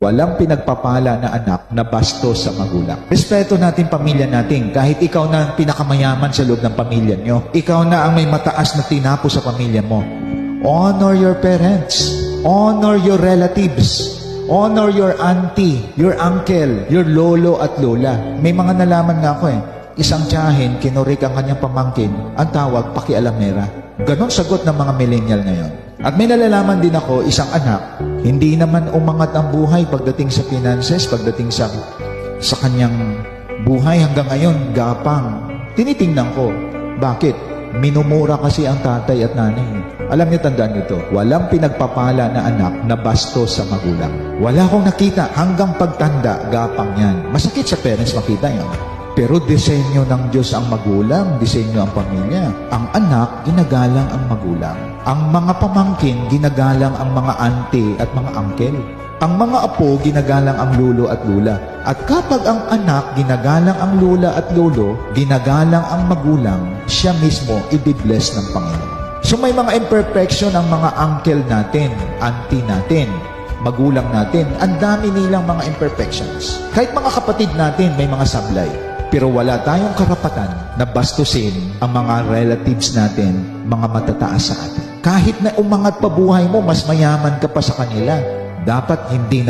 Walang pinagpapala na anak na bastos sa magulang. Respeto natin pamilya natin. Kahit ikaw na ang pinakamayaman sa loob ng pamilya nyo. Ikaw na ang may mataas na tinapo sa pamilya mo. Honor your parents. Honor your relatives. Honor your auntie, your uncle, your lolo at lola. May mga nalaman nga ako Isang tiyahin, kinurik ang kanyang pamangkin. Ang tawag, pakialamera. Ganon sagot ng mga millennial ngayon. At may nalalaman din ako, isang anak, hindi naman umangat ang buhay pagdating sa finances, pagdating sa kanyang buhay hanggang ngayon, gapang. Tinitingnan ko, bakit? Minumura kasi ang tatay at nanay. Alam niyo, tandaan niyo ito, walang pinagpapala na anak na bastos sa magulang. Wala akong nakita hanggang pagtanda, gapang yan. Masakit sa parents makita yan. Pero disenyo ng Diyos ang magulang, disenyo ang pamilya. Ang anak, ginagalang ang magulang. Ang mga pamangkin, ginagalang ang mga auntie at mga uncle. Ang mga apo, ginagalang ang lolo at lula. At kapag ang anak, ginagalang ang lula at lolo, ginagalang ang magulang, siya mismo i-bless ng Panginoon. So may mga imperfection ang mga uncle natin, auntie natin, magulang natin. Ang dami nilang mga imperfections. Kahit mga kapatid natin, may mga sablay. Pero wala tayong karapatan na bastusin ang mga relatives natin, mga matataas sa atin. Kahit na umangat pa buhay mo, mas mayaman ka pa sa kanila, dapat hindi